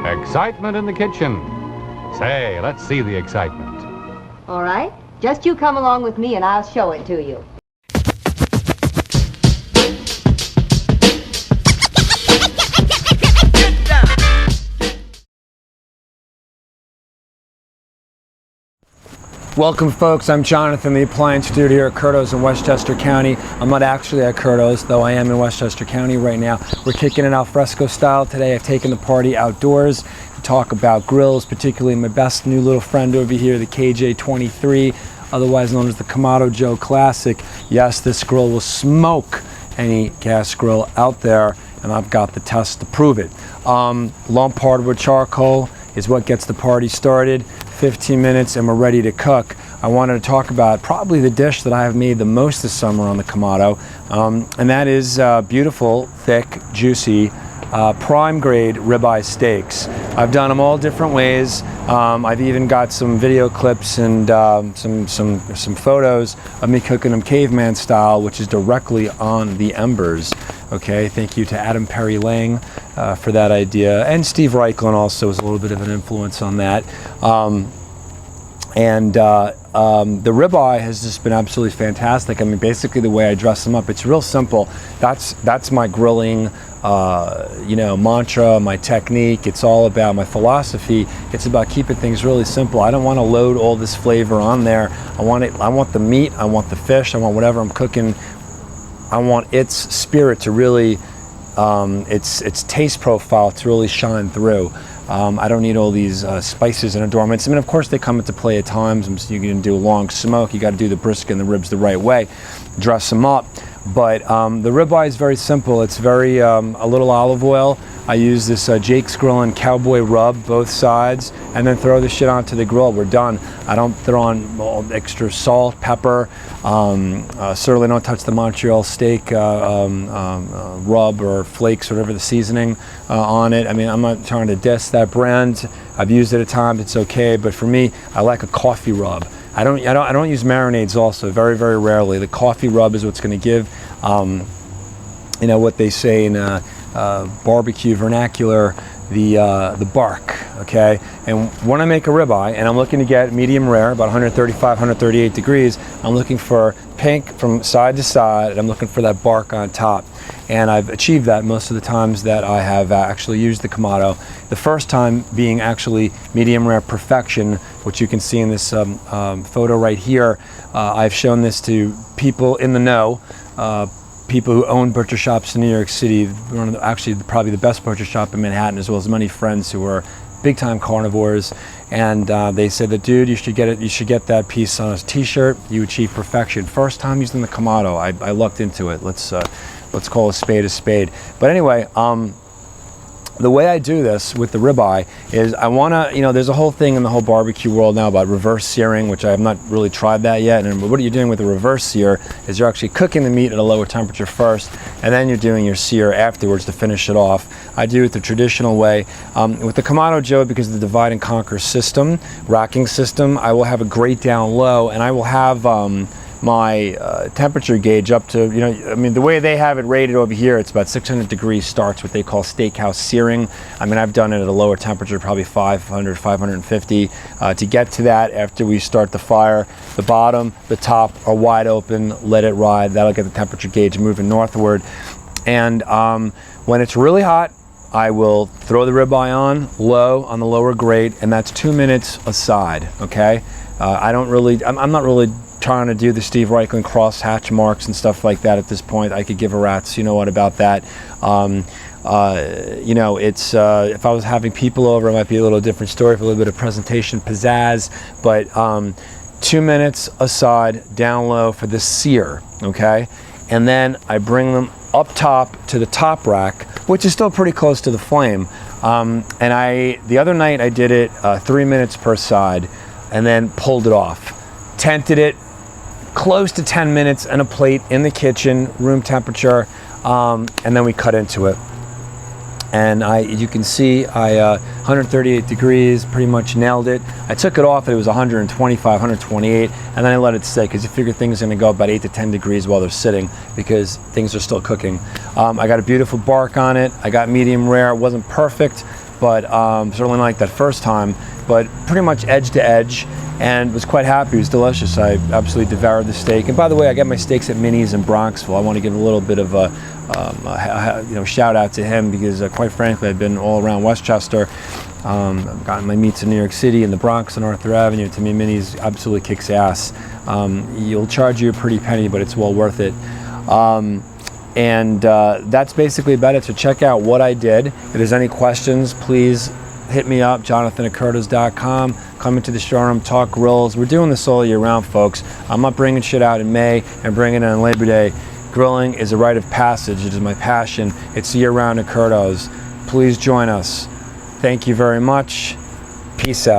Excitement in the kitchen. Say, let's see the excitement. All right. Just you come along with me and I'll show it to you. Welcome, folks. I'm Jonathan, the appliance dude here at Curto's in Westchester County. I'm not actually at Curto's, though I am in Westchester County right now. We're kicking it al fresco style today. I've taken the party outdoors to talk about grills, particularly my best new little friend over here, the KJ23, otherwise known as the Kamado Joe Classic. Yes, this grill will smoke any gas grill out there, and I've got the test to prove it. Lump hardwood charcoal is what gets the party started. 15 minutes and we're ready to cook. I wanted to talk about probably the dish that I have made the most this summer on the Kamado, and that is beautiful, thick, juicy, prime grade ribeye steaks. I've done them all different ways. I've even got some video clips and some photos of me cooking them caveman style, which is directly on the embers. Okay, thank you to Adam Perry Lang for that idea, and Steve Reichlin also was a little bit of an influence on that. The ribeye has just been absolutely fantastic. I mean, basically the way I dress them up, it's real simple. That's my grilling, mantra, my technique. It's all about my philosophy. It's about keeping things really simple. I don't want to load all this flavor on there. I want the meat. I want the fish. I want whatever I'm cooking. I want its spirit to really, its taste profile to really shine through. I don't need all these spices and adornments. I mean, of course, they come into play at times. You can do a long smoke. You got to do the brisket and the ribs the right way, dress them up. But the ribeye is very simple. It's very a little olive oil. I use this Jake's Grillin' Cowboy Rub, both sides, and then throw the shit onto the grill. We're done. I don't throw on all extra salt, pepper. Certainly don't touch the Montreal steak rub or flakes, whatever the seasoning on it. I mean, I'm not trying to diss that brand. I've used it at times. It's okay, but for me, I like a coffee rub. I don't use marinades. Also, very, very rarely. The coffee rub is what's going to give, what they say in barbecue vernacular, the bark. Okay, and when I make a ribeye and I'm looking to get medium rare, about 135, 138 degrees, I'm looking for pink from side to side, and I'm looking for that bark on top. And I've achieved that most of the times that I have actually used the Kamado. The first time being actually medium rare perfection, which you can see in this photo right here. I've shown this to people in the know, people who own butcher shops in New York City, actually probably the best butcher shop in Manhattan, as well as many friends who are big-time carnivores, and they said that, dude, you should get that piece on a t-shirt. You achieve perfection. First time using the Kamado, I lucked into it. Let's call a spade a spade. But anyway, the way I do this with the ribeye is I want to, there's a whole thing in the whole barbecue world now about reverse searing, which I have not really tried that yet. And what you're doing with the reverse sear is you're actually cooking the meat at a lower temperature first, and then you're doing your sear afterwards to finish it off. I do it the traditional way. With the Kamado Joe, because of the divide and conquer system, racking system, I will have a grate down low, and I will have my temperature gauge up to, the way they have it rated over here, it's about 600 degrees starts, what they call steakhouse searing. I mean, I've done it at a lower temperature, probably 500, 550. To get to that, after we start the fire, the bottom, the top are wide open, let it ride. That'll get the temperature gauge moving northward. And when it's really hot, I will throw the ribeye on low on the lower grate, and that's 2 minutes aside, okay? I'm not really trying to do the Steve Reichlin cross hatch marks and stuff like that at this point. I could give a rat's about that. It's if I was having people over, it might be a little different story for a little bit of presentation pizzazz, but 2 minutes aside, down low for the sear, okay? And then I bring them up top to the top rack, which is still pretty close to the flame. The other night I did it 3 minutes per side, and then pulled it off. Tented it close to 10 minutes in a plate in the kitchen, room temperature, and then we cut into it. And you can see 138 degrees, pretty much nailed it. I took it off, it was 125, 128, and then I let it sit, because you figure things are gonna go about 8 to 10 degrees while they're sitting, because things are still cooking. I got a beautiful bark on it. I got medium rare. It wasn't perfect, but certainly not like that first time, but pretty much edge to edge, and was quite happy. It was delicious. I absolutely devoured the steak. And by the way, I get my steaks at Minnie's in Bronxville. I want to give a little bit of a shout out to him, because quite frankly, I've been all around Westchester. I've gotten my meats in New York City, in the Bronx, on Arthur Avenue. To me, Minnie's absolutely kicks ass. You'll charge you a pretty penny, but it's well worth it. That's basically about it. So check out what I did. If there's any questions, please hit me up, jonathan@curtis.com. Come into the showroom, talk grills. We're doing this all year round, folks. I'm not bringing shit out in May and bringing it on Labor Day. Grilling is a rite of passage. It is my passion. It's year round at Curtis. Please join us. Thank you very much. Peace out.